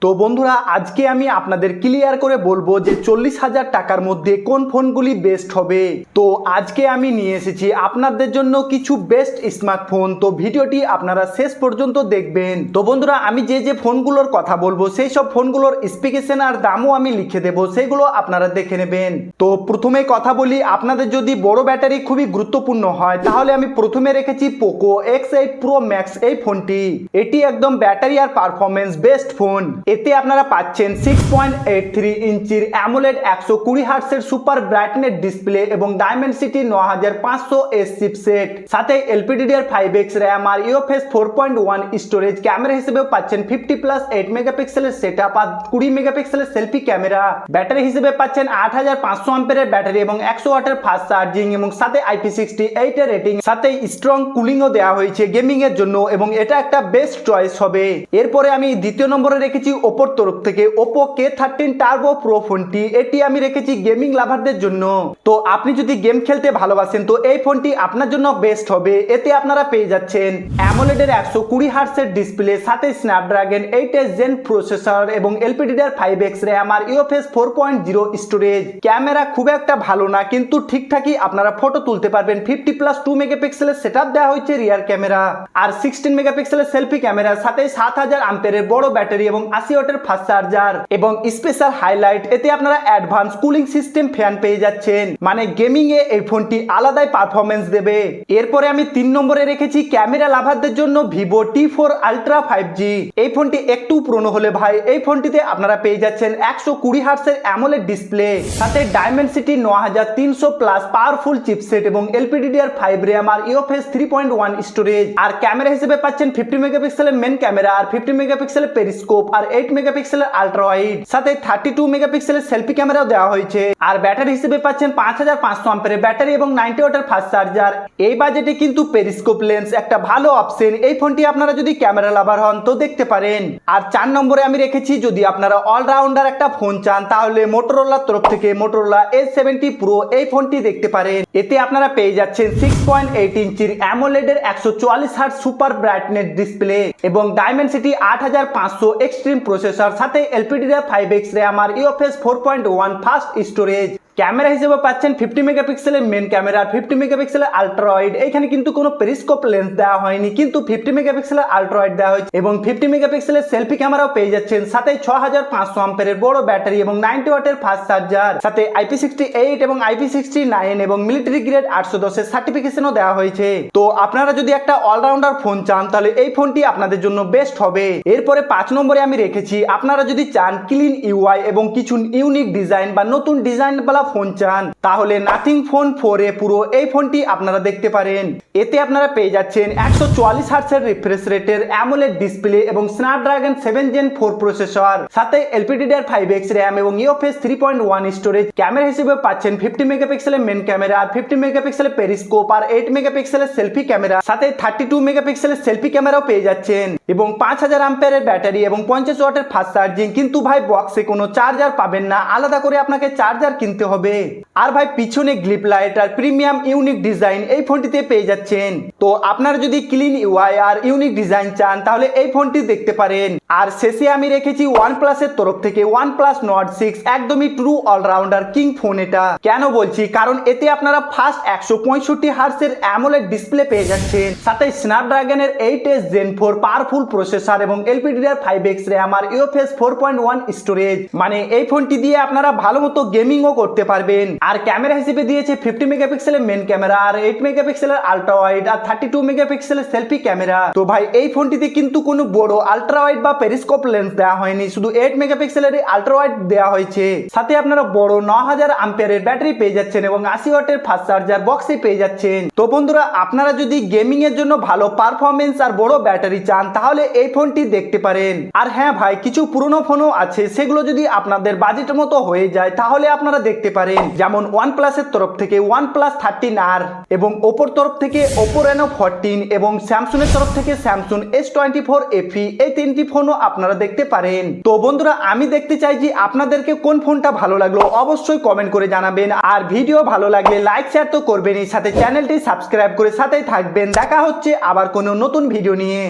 তো বন্ধুরা আজকে আমি আপনাদের ক্লিয়ার করে বলবো যে 40,000 টাকার মধ্যে কোন ফোনগুলি বেস্ট হবে। তো আজকে আমি নিয়ে এসেছি আপনাদের জন্য কিছু বেস্ট স্মার্টফোন। তো ভিডিওটি আপনারা শেষ পর্যন্ত দেখবেন। তো বন্ধুরা আমি যে ফোনগুলোর কথা বলবো সেই সব ফোনগুলোর স্পেসিফিকেশন আর দামও আমি লিখে দেবো, সেগুলো আপনারা দেখে নেবেন। তো প্রথমে কথা বলি, আপনাদের যদি বড় ব্যাটারি খুবই গুরুত্বপূর্ণ হয় তাহলে আমি প্রথমে রেখেছি পোকো X8 Pro Max এই ফোনটি। এটি একদম ব্যাটারি আর পারফরমেন্স বেস্ট ফোন। এতে আপনারা পাচ্ছেন 6.83 ইঞ্চির অ্যামোলেড 120 হার্টজের সুপার ব্রাইটনেস ডিসপ্লে এবং ডায়মেনসিটি 9500S চিপসেট, সাথে LPDDR5X র্যাম আর UFS 4.1 স্টোরেজ। ক্যামেরা হিসেবেও পাচ্ছেন 50+8 মেগাপিক্সেলের সেটআপ আর 20 মেগাপিক্সেলের সেলফি ক্যামেরা। ব্যাটারি হিসেবে পাচ্ছেন 8500 অ্যাম্পিয়ারের ব্যাটারি এবং 100 ওয়াটের ফাস্ট চার্জিং এবং সাথে IP68 এর রেটিং, সাথে স্ট্রং কুলিংও দেওয়া হয়েছে গেমিং এর জন্য এবং এটা একটা বেস্ট চয়েস হবে। এরপরে আমি দ্বিতীয় নম্বরে রেখেছি ওপোর তরফ থেকে Oppo K13 Turbo Pro ফোনটি। এটি আমি রেখেছি গেমিং লাভারদের জন্য। তো আপনি যদি গেম খেলতে ভালোবাসেন তো এই ফোনটি আপনার জন্য বেস্ট হবে। এতে আপনারা পেয়ে যাচ্ছেন অ্যামোলেডের 120 হার্টজের ডিসপ্লে, সাথে স্ন্যাপড্রাগন 8 জেন প্রসেসর এবং LPDDR5X র্যাম আর UFS 4.0 স্টোরেজ। ক্যামেরা খুব একটা ভালো না কিন্তু ঠিকঠাকই আপনারা ফটো তুলতে পারবেন। 50+2 মেগাপিক্সেলের সেটআপ দেওয়া হয়েছে রিয়ার ক্যামেরা আর 16 মেগাপিক্সেলের সেলফি ক্যামেরা, সাথে 7000 অ্যাম্পিয়ারের বড় ব্যাটারি এবং 80 ওয়াটের ফাস্ট চার্জার। এবং স্পেশাল হাইলাইট, এতে আপনারা অ্যাডভান্স কুলিং সিস্টেম ফ্যান পেয়ে যাচ্ছেন, মানে গেমিং এ এই ফোনটি আলাদাই পারফরমেন্স দেবে। এরপরে আমি 3 নম্বরে রেখেছি ক্যামেরা লাভারদের জন্য Vivo T4 Ultra 5G। এই ফোনটি একটু পুরনো হলে ভাই এই ফোনটিতে আপনারা পেয়ে যাচ্ছেন 120 হার্টজের অ্যামোলেড ডিসপ্লে, সাথে ডায়মেনসিটি 9300+ পাওয়ারফুল চিপসেট এবং LPDDR5 র্যাম আর UFS 3.1 স্টোরেজ। আর ক্যামেরা হিসেবে পাচ্ছেন 50 মেগাপিক্সেলের মেন ক্যামেরা আর 50 মেগাপিক্সেলের পেরিস্কোপ আর 8 মেগাপিক্সেলের আলট্রা ওয়াইড, সাথে 32 মেগাপিক্সেলের সেলফি ক্যামেরাও দেওয়া হয়েছে। আর ব্যাটারি হিসেবে পাচ্ছেন 5500 অ্যাম্পিয়ারের ব্যাটারি এবং 90 ওয়াটের ফাস্ট চার্জার। এই বাজেটে কিন্তু পেরিস্কোপ লেন্স একটা ভালো অপশন। এই ফোনটি আপনারা যদি ক্যামেরা লাভার হন তো দেখতে পারেন। আর 4 নম্বরে আমি রেখেছি, যদি আপনারা অলরাউন্ডার একটা ফোন চান তাহলে মোটরোলার তরফ থেকে মোটরোলা S70 Pro এই ফোনটি দেখতে পারেন। এতে আপনারা পেয়ে যাচ্ছেন 6.8 ইঞ্চির অ্যামোলেডের 144 হার্টজ সুপার ব্রাইটনেস ডিসপ্লে এবং ডায়মেনসিটি 8500 এক্সট্রিম প্রসেসর, সাথে LPDDR5X র্যাম আর UFS 4.1 ফাস্ট স্টোরেজ। ক্যামেরা হিসেবে পাচ্ছেন 50 মেগাপিক্সেলের মেন ক্যামেরা আর 50 মেগাপিক্সেলের আলট্রা ওয়াইড। এখানে কিন্তু কোনো পেরিস্কোপ লেন্স দেওয়া হয়নি কিন্তু 50 মেগাপিক্সেলের আলট্রা ওয়াইড দেওয়া হয়েছে এবং 50 মেগাপিক্সেলের সেলফি ক্যামেরাও পেয়ে যাচ্ছেন, সাথে 6500 অ্যাম্পিয়ারের বড় ব্যাটারি এবং 90 ওয়াটের ফাস্ট চার্জার, সাথে IP68 এবং IP69 এবং মিলিটারি গ্রেড 810 এর সার্টিফিকেশনও দেওয়া হয়েছে। তো আপনারা যদি একটা অলরাউন্ডার ফোন চান তাহলে এই ফোনটি আপনাদের জন্য বেস্ট হবে। এরপরে 5 নম্বরে আমি রেখেছি, আপনারা যদি চান ক্লিন UI এবং কিছু ইউনিক ডিজাইন বা নতুন ডিজাইন বালা ফোন চান তাহলে নাথিং ফোন 4A পুরো এই ফোনটি আপনারা দেখতে পারেন। এতে আপনারা পেয়ে যাচ্ছেন 144 হার্টজের রিফ্রেশ রেটের অ্যামোলেড ডিসপ্লে এবং স্ন্যাপড্রাগন 7 Gen 4 প্রসেসর, সাথে LPDDR5X র্যাম এবং UFS 3.1 স্টোরেজ। ক্যামেরা হিসেবে পাচ্ছেন 50 মেগাপিক্সেলের মেন ক্যামেরা আর 50 মেগাপিক্সেলের পেরিস্কোপ আর 8 মেগাপিক্সেলের সেলফি ক্যামেরা, সাথে 32 মেগাপিক্সেলের সেলফি ক্যামেরাও পেয়ে যাচ্ছেন এবং 5000 অ্যাম্পিয়ারের ব্যাটারি এবং 50 ওয়াটের ফাস্ট চার্জিং। কিন্তু ভাই বক্সে কোনো চার্জার পাবেন না, আলাদা করে আপনাকে চার্জার কিনতে হবে। আর ভাই পিছনে গ্লিপ লাইট আর প্রিমিয়াম ইউনিক ডিজাইন এই ফোনটিতে পেয়ে যাচ্ছেন। তো আপনারা যদি ক্লিন UI আর ইউনিক ডিজাইন চান তাহলে এই ফোনটি দেখতে পারেন। আর শেষে আমি রেখেছি OnePlus এর তরফ থেকে OnePlus Nord 6, একদমই ট্রু অলরাউন্ডার কিং ফোন। এটা কেন বলছি, কারণ এতে আপনারা ফাস্ট 165 হার্টজের অ্যামোলেড ডিসপ্লে পেয়ে যাচ্ছেন, সাথে স্ন্যাপড্রাগনের 8 Gen 4 পাওয়ারফুল প্রসেসর এবং LPDDR5X র্যাম আর UFS 4.1 স্টোরেজ। মানে এই ফোনটি দিয়ে আপনারা ভালো মতো গেমিংও করতে পারবেন। আর ক্যামেরা হিসেবে দিয়েছে 50 মেগাপিক্সেলের মেন ক্যামেরা আর 8 মেগাপিক্সেলের আলট্রা ওয়াইড আর 32 মেগাপিক্সেলের সেলফি ক্যামেরা। তো ভাই এই ফোনটিতে কিন্তু কোনো বড় আলট্রা ওয়াইড বা পেরিস্কোপ লেন্স দেওয়া হয়নি, শুধু 8 মেগাপিক্সেলের আলট্রা ওয়াইড দেওয়া হয়েছে। সাথে আপনারা বড় 9000 অ্যাম্পিয়ারের ব্যাটারি পেয়ে যাচ্ছেন এবং 80 ওয়াটের ফাস্ট চার্জার বক্সে পেয়ে যাচ্ছেন। তো বন্ধুরা আপনারা যদি গেমিং এর জন্য ভালো পারফরমেন্স আর বড় ব্যাটারি চান তাহলে এই ফোনটি দেখতে পারেন। আর হ্যাঁ ভাই, কিছু পুরনো ফোনও আছে, সেগুলো যদি আপনাদের বাজেটের মতো হয়ে যায় তাহলে আপনারা দেখতে পারেন। যেমন OnePlus এর তরফ থেকে OnePlus 13R এবং Oppo তরফ থেকে Oppo Reno 14 এবং Samsung এর তরফ থেকে Samsung S24 FE এই তিনটি ফোনও আপনারা দেখতে পারেন। তো বন্ধুরা আমি দেখতে চাই যে আপনাদেরকে কোন ফোনটা ভালো লাগলো অবশ্যই কমেন্ট করে জানাবেন। আর ভিডিও ভালো লাগলে লাইক শেয়ার তো করবেনই, সাথে চ্যানেলটি সাবস্ক্রাইব করে সাথেই থাকবেন। দেখা হচ্ছে আবার কোনো নতুন ভিডিও নিয়ে।